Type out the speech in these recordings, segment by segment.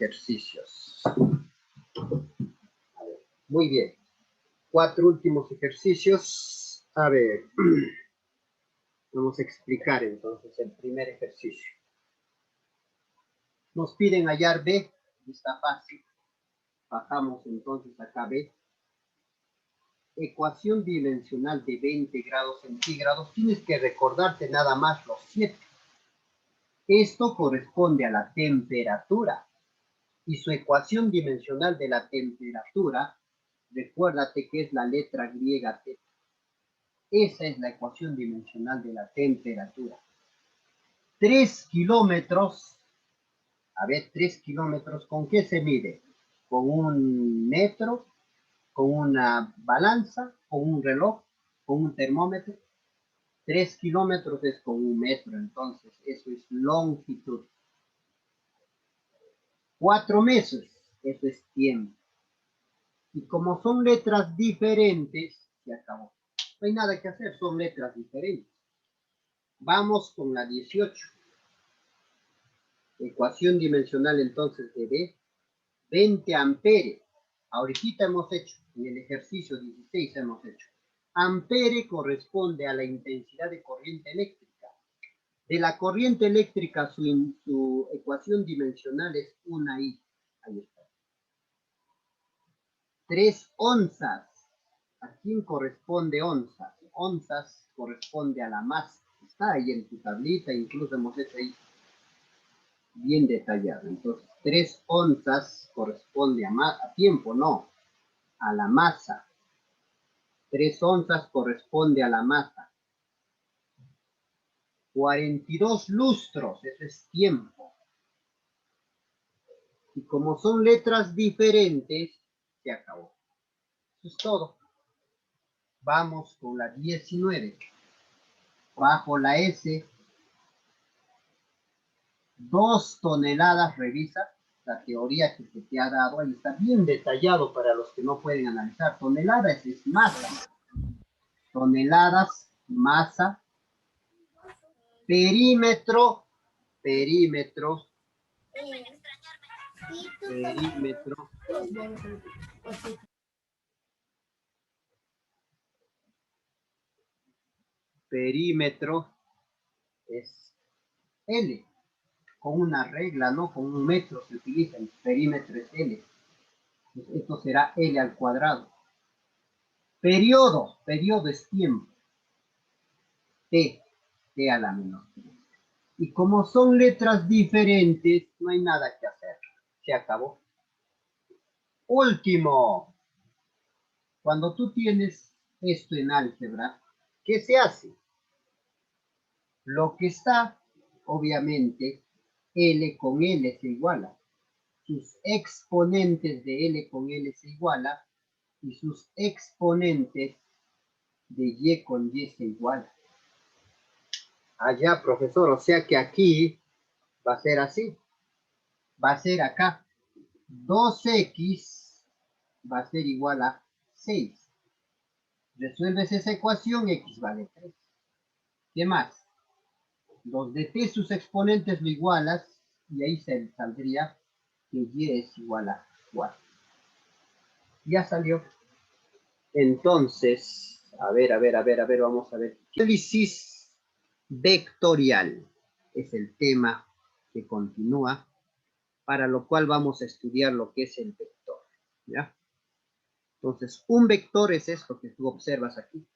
ejercicios. A ver, muy bien. 4 últimos ejercicios. A ver, vamos a explicar entonces el primer ejercicio. Nos piden hallar B, está fácil. Bajamos entonces acá B. Ecuación dimensional de 20 grados centígrados. Tienes que recordarte nada más los 7. Esto corresponde a la temperatura. Y su ecuación dimensional de la temperatura, recuérdate que es la letra griega T. Esa es la ecuación dimensional de la temperatura. 3 kilómetros, a ver, 3 kilómetros, ¿con qué se mide? ¿Con un metro? ¿Con una balanza? ¿Con un reloj? ¿Con un termómetro? 3 kilómetros es con un metro, entonces eso es longitud. 4 meses, eso es tiempo. Y como son letras diferentes, se acabó. No hay nada que hacer, son letras diferentes. Vamos con la 18. Ecuación dimensional entonces de B. 20 amperes. Ahorita hemos hecho, en el ejercicio 16 hemos hecho. Ampere corresponde a la intensidad de corriente eléctrica. De la corriente eléctrica su ecuación dimensional es 1I. Ahí está. 3 onzas. ¿A quién corresponde onzas? Onzas corresponde a la masa. Está ahí en tu tablita, incluso hemos hecho ahí bien detallado. Entonces, 3 onzas corresponde a tiempo, no, a la masa. 3 onzas corresponde a la masa. 42 lustros, eso es tiempo. Y como son letras diferentes, se acabó. Eso es todo. Vamos con la 19. Bajo la S, 2 toneladas, revisa la teoría que se te ha dado, ahí está bien detallado para los que no pueden analizar. Toneladas es masa. Toneladas, masa. Perímetro, perímetro, perímetro. Perímetro es L, con una regla, ¿no? Con un metro se utiliza, el perímetro es L. Entonces, esto será L al cuadrado. Periodo, periodo es tiempo. T a la menor. Y como son letras diferentes, no hay nada que hacer. Se acabó. Último. Cuando tú tienes esto en álgebra, ¿qué se hace? Lo que está, obviamente, L con L se iguala. Sus exponentes de L con L se iguala y sus exponentes de Y con Y se iguala. Allá, profesor, o sea que aquí va a ser así. Va a ser acá. 2x va a ser igual a 6. Resuelves esa ecuación, x vale 3. ¿Qué más? Los de t, sus exponentes lo igualas, y ahí se saldría que y es igual a 4. Ya salió. Entonces, a ver, vamos a ver. Análisis vectorial es el tema que continúa, para lo cual vamos a estudiar lo que es el vector. ¿Ya? Entonces, un vector es esto que tú observas aquí.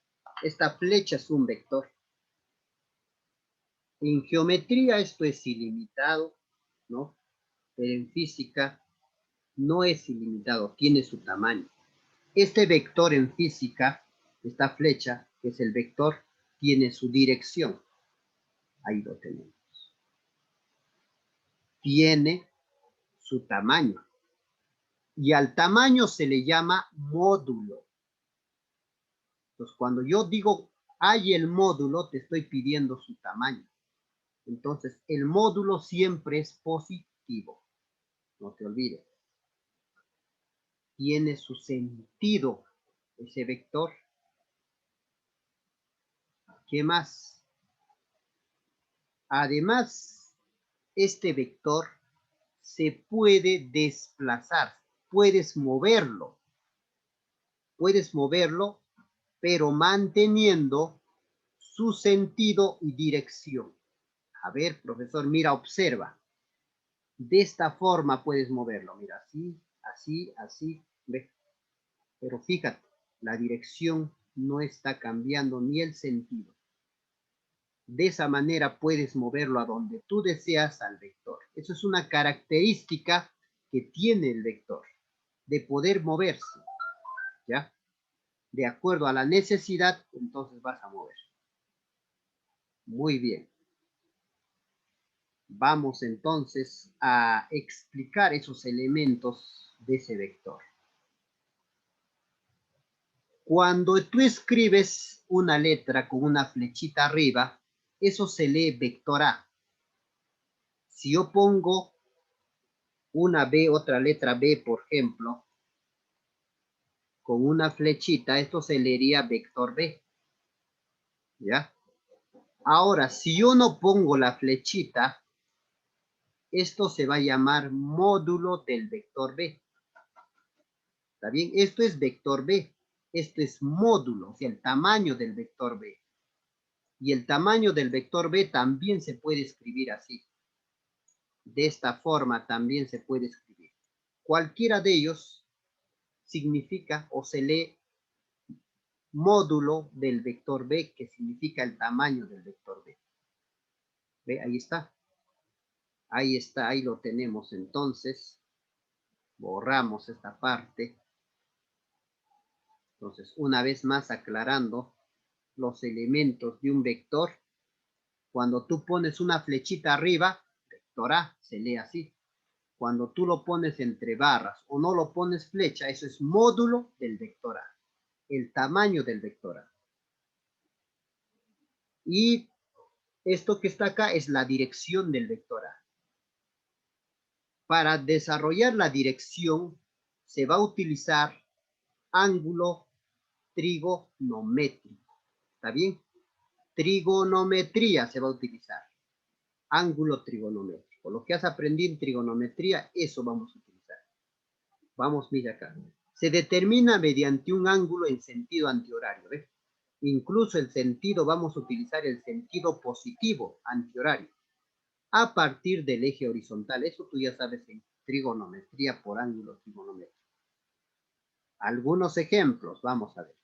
Esta flecha es un vector. En geometría esto es ilimitado, ¿no? Pero en física no es ilimitado, tiene su tamaño. Este vector en física, esta flecha, que es el vector, tiene su dirección. Ahí lo tenemos. Tiene su tamaño. Y al tamaño se le llama módulo. Entonces, cuando yo digo hay el módulo, te estoy pidiendo su tamaño. Entonces, el módulo siempre es positivo. No te olvides. Tiene su sentido ese vector. ¿Qué más? Además, este vector se puede desplazar, puedes moverlo, pero manteniendo su sentido y dirección. A ver, profesor, mira, observa. De esta forma puedes moverlo, mira, así, así, así, ve. Pero fíjate, la dirección no está cambiando ni el sentido. De esa manera puedes moverlo a donde tú deseas al vector. Eso es una característica que tiene el vector, de poder moverse, ¿ya? De acuerdo a la necesidad, entonces vas a mover. Muy bien. Vamos entonces a explicar esos elementos de ese vector. Cuando tú escribes una letra con una flechita arriba, eso se lee vector A. Si yo pongo una B, otra letra B, por ejemplo, con una flechita, esto se leería vector B. ¿Ya? Ahora, si yo no pongo la flechita, esto se va a llamar módulo del vector B. ¿Está bien? Esto es vector B. Esto es módulo, o sea, el tamaño del vector B. Y el tamaño del vector B también se puede escribir así. De esta forma también se puede escribir. Cualquiera de ellos significa o se lee módulo del vector B, que significa el tamaño del vector B. ¿Ve? Ahí está. Ahí está, ahí lo tenemos. Entonces, borramos esta parte. Entonces, una vez más aclarando los elementos de un vector, cuando tú pones una flechita arriba, vector A, se lee así. Cuando tú lo pones entre barras o no lo pones flecha, eso es módulo del vector A, el tamaño del vector A. Y esto que está acá es la dirección del vector A. Para desarrollar la dirección se va a utilizar ángulo trigonométrico. ¿Está bien? Trigonometría se va a utilizar. Ángulo trigonométrico. Lo que has aprendido en trigonometría, eso vamos a utilizar. Vamos, mira acá. Se determina mediante un ángulo en sentido antihorario. ¿Ves? Incluso el sentido, vamos a utilizar el sentido positivo antihorario a partir del eje horizontal. Eso tú ya sabes en trigonometría por ángulo trigonométrico. Algunos ejemplos, vamos a ver.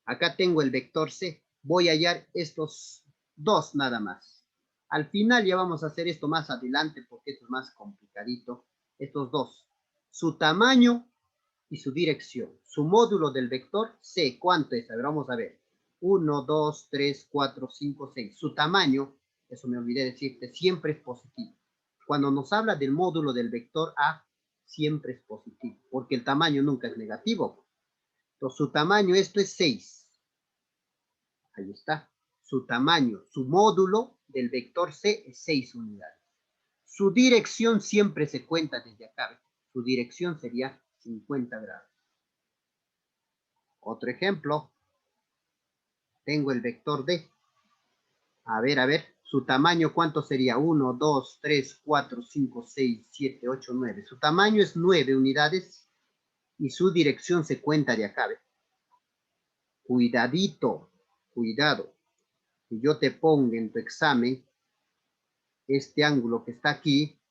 Acá tengo el vector C. Voy a hallar estos dos nada más. Al final ya vamos a hacer esto más adelante porque esto es más complicadito. Estos dos. Su tamaño y su dirección. Su módulo del vector C, ¿cuánto es? A ver, vamos a ver. 1, 2, 3, 4, 5, 6. Su tamaño, eso me olvidé decirte, siempre es positivo. Cuando nos habla del módulo del vector A, siempre es positivo, porque el tamaño nunca es negativo. Entonces, su tamaño, esto es 6. Ahí está. Su tamaño, su módulo del vector C es 6 unidades. Su dirección siempre se cuenta desde acá. Su dirección sería 50 grados. Otro ejemplo. Tengo el vector D. A ver. Su tamaño, ¿cuánto sería? 1, 2, 3, 4, 5, 6, 7, 8, 9. Su tamaño es 9 unidades y su dirección se cuenta de acá. ¿Ve? Cuidadito, cuidado. Si yo te pongo en tu examen este ángulo que está aquí,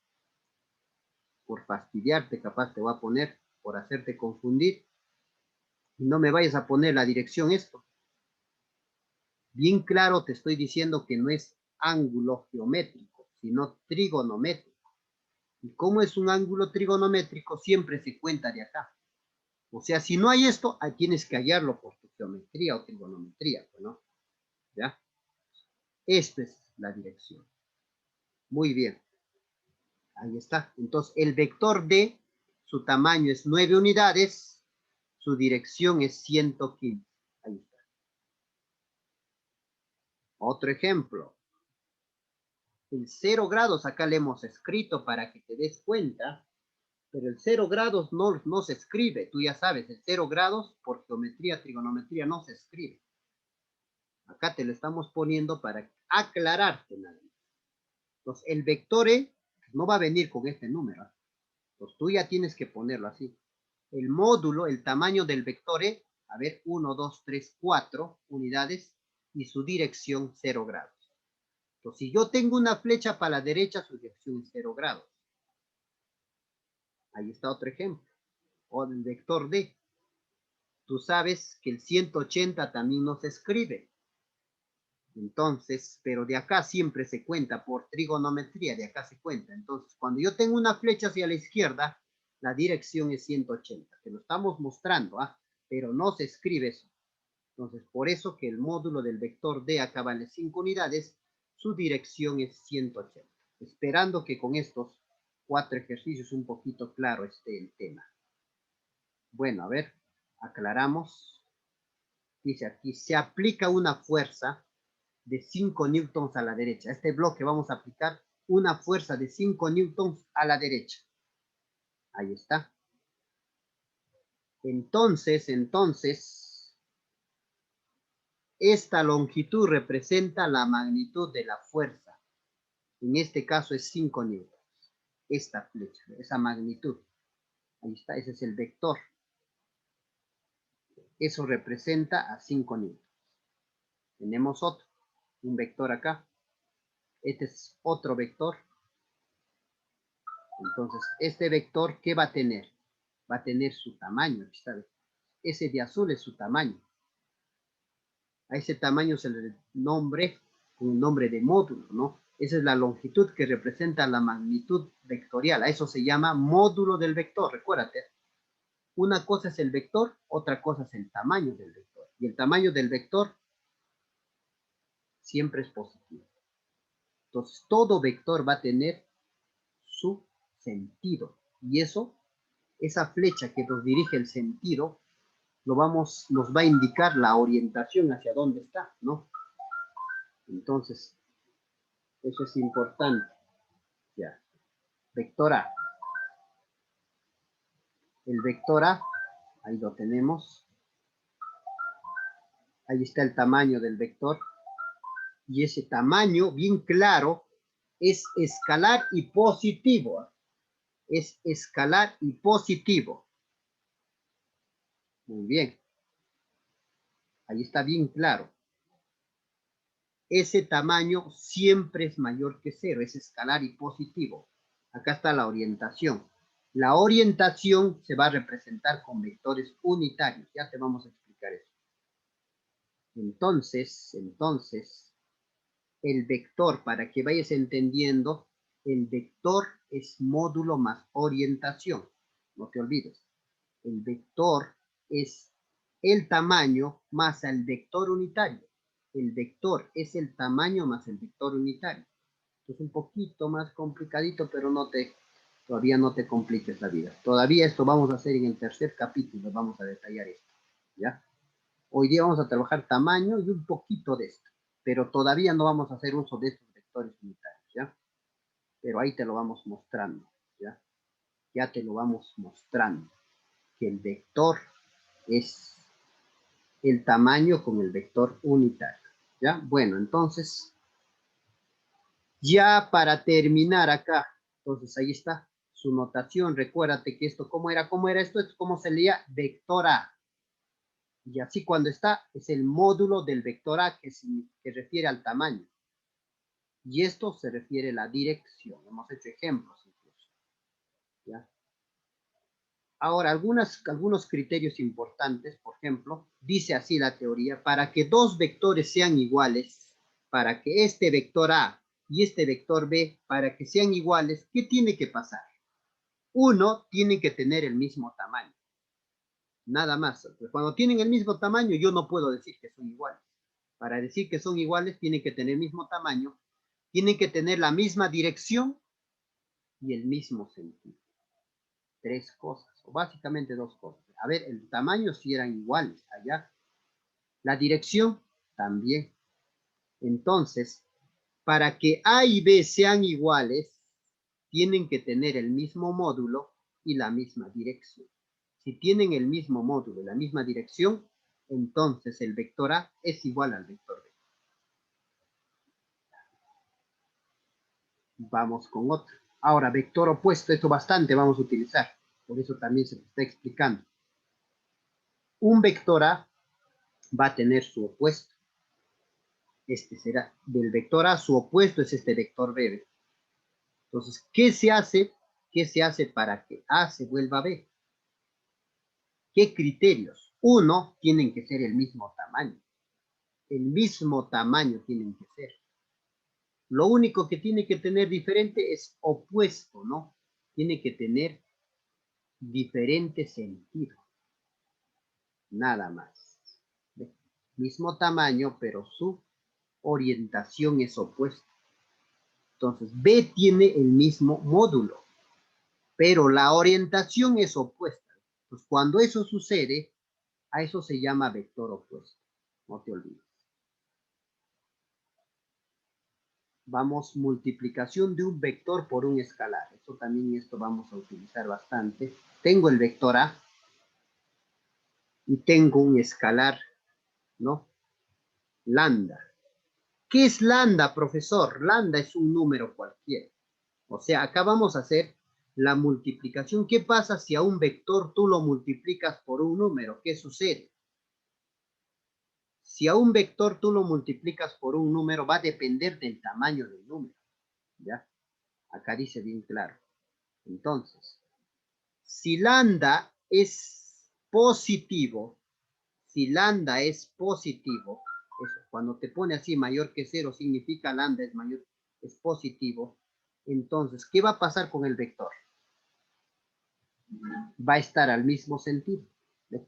por fastidiarte, capaz te voy a poner, por hacerte confundir, y no me vayas a poner la dirección esto. Bien claro te estoy diciendo que no es ángulo geométrico, sino trigonométrico. Y como es un ángulo trigonométrico, siempre se cuenta de acá. O sea, si no hay esto, ahí tienes que hallarlo por tu geometría o trigonometría, ¿no? ¿Ya? Esta es la dirección. Muy bien. Ahí está. Entonces, el vector D, su tamaño es 9 unidades, su dirección es 115. Ahí está. Otro ejemplo. El 0 grados, acá le hemos escrito para que te des cuenta, pero el 0 grados no se escribe. Tú ya sabes, el 0 grados por geometría, trigonometría no se escribe. Acá te lo estamos poniendo para aclararte nada más. Entonces, el vector E No va a venir con este número. Pues tú ya tienes que ponerlo así. El módulo, el tamaño del vector E, a ver, 1, 2, 3, 4 unidades y su dirección 0 grados. Entonces, si yo tengo una flecha para la derecha, su dirección es 0 grados. Ahí está otro ejemplo. O del vector D. Tú sabes que el 180 también no se escribe. Entonces, pero de acá siempre se cuenta por trigonometría, de acá se cuenta. Entonces, cuando yo tengo una flecha hacia la izquierda, la dirección es 180. Te lo estamos mostrando, ¿ah? Pero no se escribe eso. Entonces, por eso que el módulo del vector D acá vale 5 unidades, su dirección es 180. Esperando que con estos 4 ejercicios un poquito claro esté el tema. Bueno, a ver, aclaramos. Dice aquí, se aplica una fuerza de 5 newtons a la derecha. A este bloque vamos a aplicar una fuerza de 5 newtons a la derecha. Ahí está. Entonces, esta longitud representa la magnitud de la fuerza. En este caso es 5 newtons. Esta flecha, esa magnitud. Ahí está, ese es el vector. Eso representa a 5 newtons. Tenemos otro, un vector acá. Este es otro vector. Entonces, este vector, ¿qué va a tener? Va a tener su tamaño. Aquí está. Ese de azul es su tamaño. A ese tamaño se le nombre un nombre de módulo, ¿no? Esa es la longitud que representa la magnitud vectorial. A eso se llama módulo del vector. Recuérdate, una cosa es el vector, otra cosa es el tamaño del vector. Y el tamaño del vector siempre es positivo. Entonces, todo vector va a tener su sentido. Y eso, esa flecha que nos dirige el sentido, nos va a indicar la orientación hacia dónde está, ¿no? Entonces, eso es importante. Ya. Vector A. El vector A, ahí lo tenemos. Ahí está el tamaño del vector. Y ese tamaño, bien claro, es escalar y positivo. Es escalar y positivo. Muy bien. Ahí está bien claro. Ese tamaño siempre es mayor que 0, es escalar y positivo. Acá está la orientación. La orientación se va a representar con vectores unitarios. Ya te vamos a explicar eso. Entonces, el vector, para que vayas entendiendo, el vector es módulo más orientación. No te olvides. El vector es el tamaño más el vector unitario. El vector es el tamaño más el vector unitario. Es un poquito más complicadito, pero todavía no te compliques la vida. Todavía esto vamos a hacer en el tercer capítulo, vamos a detallar esto, ¿ya? Hoy día vamos a trabajar tamaño y un poquito de esto, pero todavía no vamos a hacer uso de estos vectores unitarios, ¿ya? Pero ahí te lo vamos mostrando, ¿ya? Ya te lo vamos mostrando, que el vector es el tamaño con el vector unitario, ¿ya? Bueno, entonces, ya para terminar acá, entonces ahí está su notación. Recuérdate que esto, ¿cómo era esto? Es como se leía vector A. Y así cuando está, es el módulo del vector A que refiere al tamaño. Y esto se refiere a la dirección. Hemos hecho ejemplos incluso, ¿ya? Ahora, algunos criterios importantes, por ejemplo, dice así la teoría, para que dos vectores sean iguales, para que este vector A y este vector B, para que sean iguales, ¿qué tiene que pasar? Uno tiene que tener el mismo tamaño. Nada más. Cuando tienen el mismo tamaño, yo no puedo decir que son iguales. Para decir que son iguales, tienen que tener el mismo tamaño, tienen que tener la misma dirección y el mismo sentido. Tres cosas, o básicamente dos cosas. A ver, el tamaño sí eran iguales allá. La dirección también. Entonces, para que A y B sean iguales, tienen que tener el mismo módulo y la misma dirección. Si tienen el mismo módulo y la misma dirección, entonces el vector A es igual al vector B. Vamos con otro. Ahora, vector opuesto, esto bastante vamos a utilizar. Por eso también se está explicando. Un vector A va a tener su opuesto. Este será del vector A, su opuesto es este vector B. Entonces, ¿qué se hace? ¿Qué se hace para que A se vuelva B? ¿Qué criterios? Uno, tienen que ser el mismo tamaño. El mismo tamaño tienen que ser. Lo único que tiene que tener diferente es opuesto, ¿no? Tiene que tener diferente sentido. Nada más. ¿Ve? Mismo tamaño, pero su orientación es opuesta. Entonces, B tiene el mismo módulo, pero la orientación es opuesta. Pues cuando eso sucede, a eso se llama vector opuesto. No te olvides. Vamos, multiplicación de un vector por un escalar. Eso también esto vamos a utilizar bastante. Tengo el vector A y tengo un escalar, ¿no? Lambda. ¿Qué es lambda, profesor? Lambda es un número cualquiera. O sea, acá vamos a hacer la multiplicación. ¿Qué pasa si a un vector tú lo multiplicas por un número? ¿Qué sucede? Si a un vector tú lo multiplicas por un número, va a depender del tamaño del número. ¿Ya? Acá dice bien claro. Entonces, si lambda es positivo, si lambda es positivo, eso, cuando te pone así mayor que 0 significa lambda es mayor, es positivo. Entonces, ¿qué va a pasar con el vector? Va a estar al mismo sentido. ¿Ves?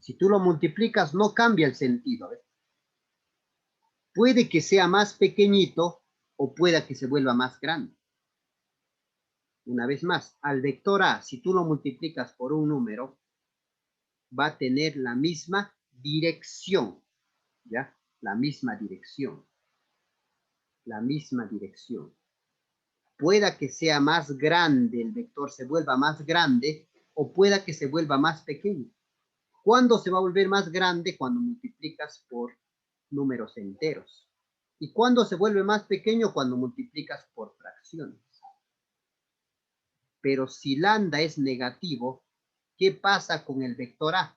Si tú lo multiplicas, no cambia el sentido. ¿Ves? Puede que sea más pequeñito o pueda que se vuelva más grande. Una vez más, al vector A, si tú lo multiplicas por un número, va a tener la misma dirección, ¿ya? La misma dirección. La misma dirección. Pueda que sea más grande, el vector se vuelva más grande, o pueda que se vuelva más pequeño. ¿Cuándo se va a volver más grande? Cuando multiplicas por números enteros. ¿Y cuándo se vuelve más pequeño? Cuando multiplicas por fracciones. Pero si lambda es negativo, ¿qué pasa con el vector A?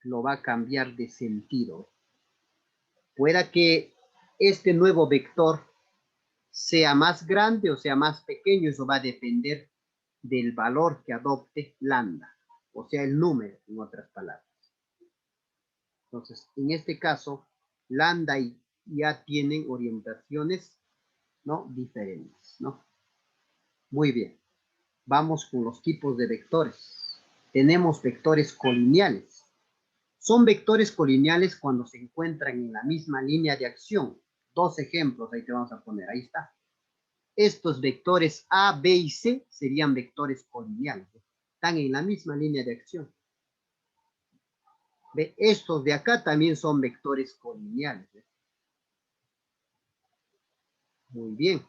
Lo va a cambiar de sentido. Pueda que este nuevo vector sea más grande o sea más pequeño, eso va a depender del valor que adopte lambda, o sea, el número, en otras palabras. Entonces, en este caso, lambda y ya tienen orientaciones, ¿no? Diferentes, ¿no? Muy bien. Vamos con los tipos de vectores. Tenemos vectores colineales. Son vectores colineales cuando se encuentran en la misma línea de acción. Dos ejemplos, ahí te vamos a poner, ahí está. Estos vectores A, B y C serían vectores colineales. Están en la misma línea de acción. ¿Ve? Estos de acá también son vectores colineales. ¿Ve? Muy bien.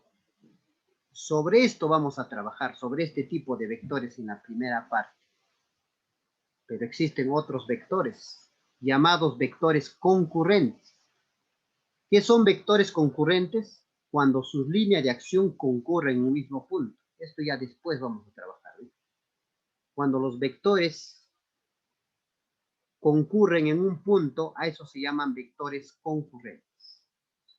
Sobre esto vamos a trabajar, sobre este tipo de vectores en la primera parte. Pero existen otros vectores, llamados vectores concurrentes. ¿Qué son vectores concurrentes? Cuando sus líneas de acción concurren en un mismo punto. Esto ya después vamos a trabajar. ¿Sí? Cuando los vectores concurren en un punto, a eso se llaman vectores concurrentes.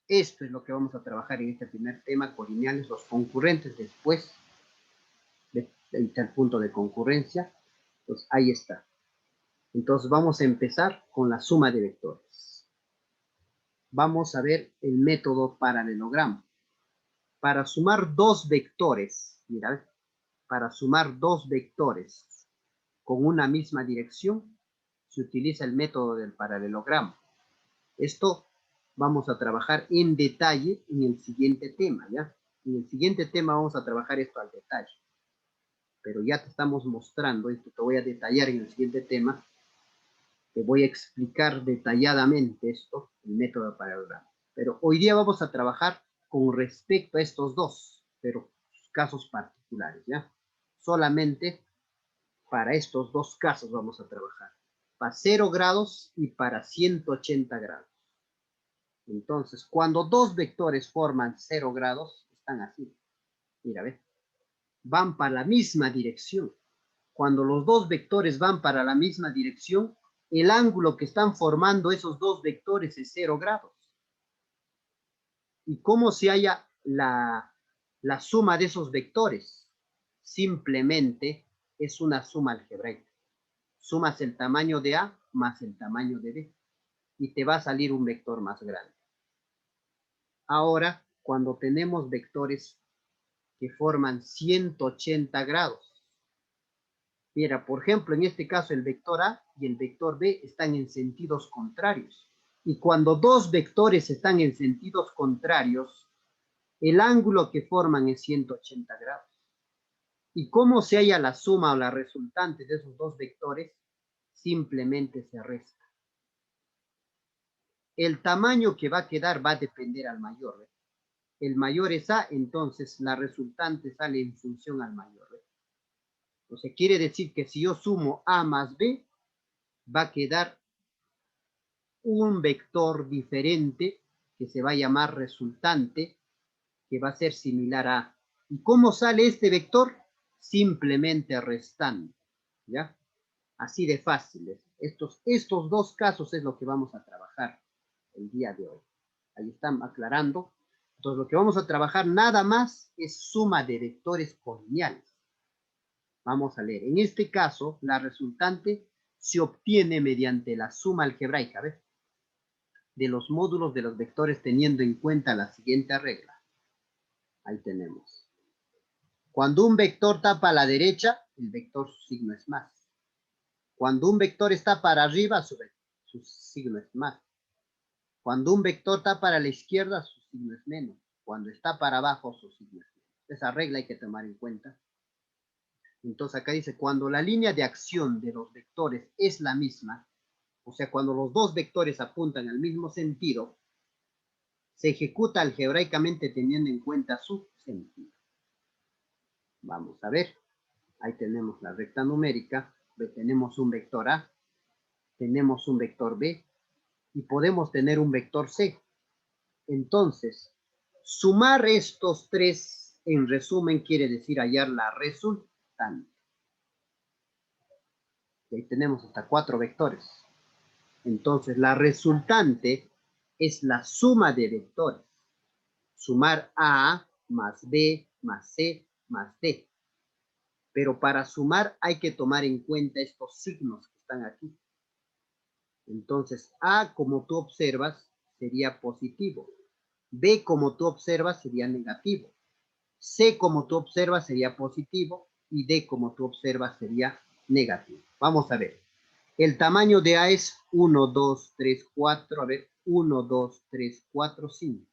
Esto es lo que vamos a trabajar en este primer tema, colineales, los concurrentes después del punto de concurrencia. Pues ahí está. Entonces vamos a empezar con la suma de vectores. Vamos a ver el método paralelogramo. Para sumar dos vectores, mira, para sumar dos vectores con una misma dirección, se utiliza el método del paralelogramo. Esto vamos a trabajar en detalle en el siguiente tema, ¿ya? En el siguiente tema vamos a trabajar esto al detalle. Pero ya te estamos mostrando, esto te voy a detallar en el siguiente tema, te voy a explicar detalladamente esto, el método de paralelogramo. Pero hoy día vamos a trabajar con respecto a estos dos, pero casos particulares, ¿ya? Solamente para estos dos casos vamos a trabajar. Para 0 grados y para 180 grados. Entonces, cuando dos vectores forman 0 grados, están así. Mira, ve, van para la misma dirección. Cuando los dos vectores van para la misma dirección, el ángulo que están formando esos dos vectores es 0 grados. ¿Y cómo se halla la suma de esos vectores? Simplemente es una suma algebraica. Sumas el tamaño de A más el tamaño de B y te va a salir un vector más grande. Ahora, cuando tenemos vectores que forman 180 grados, mira, por ejemplo, en este caso el vector A y el vector B están en sentidos contrarios. Y cuando dos vectores están en sentidos contrarios, el ángulo que forman es 180 grados. ¿Y cómo se halla la suma o la resultante de esos dos vectores? Simplemente se resta. El tamaño que va a quedar va a depender al mayor. ¿Ve? El mayor es A, entonces la resultante sale en función al mayor. ¿Ve? Entonces quiere decir que si yo sumo A más B, va a quedar un vector diferente que se va a llamar resultante, que va a ser similar a A. ¿Y cómo sale este vector? Simplemente restando, ¿ya? Así de fáciles. Estos dos casos es lo que vamos a trabajar el día de hoy. Ahí están aclarando. Entonces, lo que vamos a trabajar nada más es suma de vectores polinomiales. Vamos a leer. En este caso, la resultante se obtiene mediante la suma algebraica, ¿ves? De los módulos de los vectores teniendo en cuenta la siguiente regla. Ahí tenemos. Cuando un vector está para la derecha, el vector su signo es más. Cuando un vector está para arriba, su signo es más. Cuando un vector está para la izquierda, su signo es menos. Cuando está para abajo, su signo es menos. Esa regla hay que tomar en cuenta. Entonces acá dice, cuando la línea de acción de los vectores es la misma, o sea, cuando los dos vectores apuntan al mismo sentido, se ejecuta algebraicamente teniendo en cuenta su sentido. Vamos a ver. Ahí tenemos la recta numérica. Tenemos un vector A. Tenemos un vector B. Y podemos tener un vector C. Entonces, sumar estos tres, en resumen, quiere decir hallar la resultante. Y ahí tenemos hasta 4 vectores. Entonces, la resultante es la suma de vectores. Sumar A más B más C más D. Pero para sumar hay que tomar en cuenta estos signos que están aquí. Entonces, A, como tú observas, sería positivo. B, como tú observas, sería negativo. C, como tú observas, sería positivo. Y D, como tú observas, sería negativo. Vamos a ver. El tamaño de A es 1, 2, 3, 4. A ver, 1, 2, 3, 4, 5.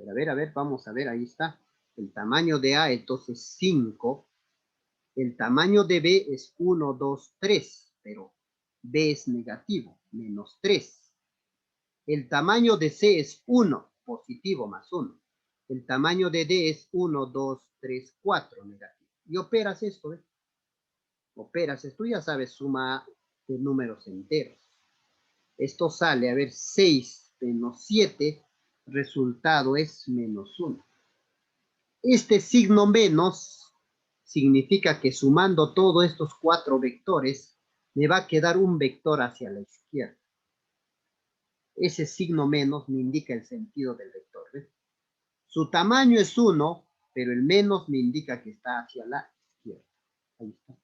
A ver, vamos a ver, ahí está. El tamaño de A, entonces 5. El tamaño de B es 1, 2, 3, pero B es negativo, menos 3. El tamaño de C es 1, positivo más 1. El tamaño de D es 1, 2, 3, 4, negativo. Y operas esto, ¿eh? Operas esto, ya sabes, suma de números enteros. Esto sale, a ver, 6 menos 7, resultado es menos 1. Este signo menos significa que sumando todos estos 4 vectores, me va a quedar un vector hacia la izquierda. Ese signo menos me indica el sentido del vector. ¿Ves? Su tamaño es 1, pero el menos me indica que está hacia la izquierda. Ahí está.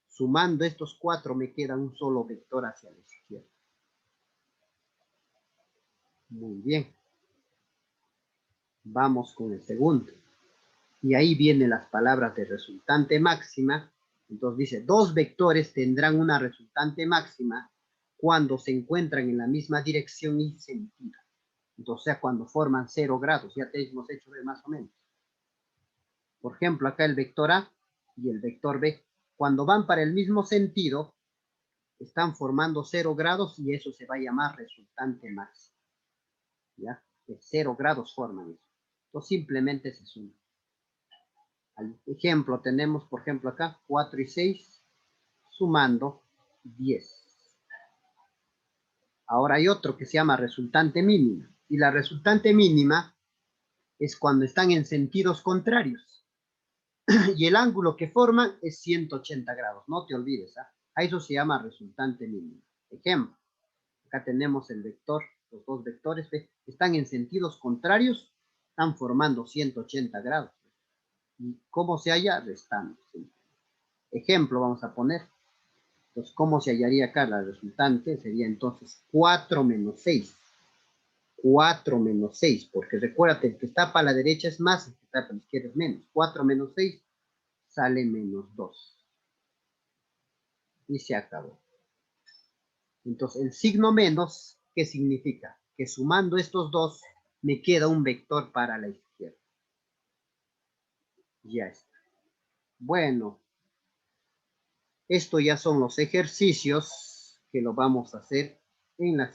Sumando estos 4 me queda un solo vector hacia la izquierda. Muy bien. Vamos con el segundo. Y ahí vienen las palabras de resultante máxima. Entonces dice, dos vectores tendrán una resultante máxima cuando se encuentran en la misma dirección y sentido. Entonces, o sea, cuando forman 0 grados, ya te hemos hecho ver más o menos. Por ejemplo, acá el vector A y el vector B, cuando van para el mismo sentido, están formando 0 grados y eso se va a llamar resultante máxima. ¿Ya? De 0 grados forman eso. Entonces, simplemente se suma. Al ejemplo, tenemos, por ejemplo, acá 4 y 6, sumando 10. Ahora hay otro que se llama resultante mínima. Y la resultante mínima es cuando están en sentidos contrarios. Y el ángulo que forman es 180 grados, no te olvides. A eso se llama resultante mínimo. Ejemplo, acá tenemos el vector, los dos vectores, ¿ve? Están en sentidos contrarios, están formando 180 grados. ¿Y cómo se halla? Restando. ¿Sí? Ejemplo, vamos a poner. Entonces, ¿cómo se hallaría acá? La resultante sería entonces 4 menos 6. 4 menos 6, porque recuérdate, el que está para la derecha es más, el que está para la izquierda es menos. 4 menos 6 sale menos 2. Y se acabó. Entonces, el signo menos, ¿qué significa? Que sumando estos dos, me queda un vector para la izquierda. Ya está. Bueno, esto ya son los ejercicios que lo vamos a hacer en la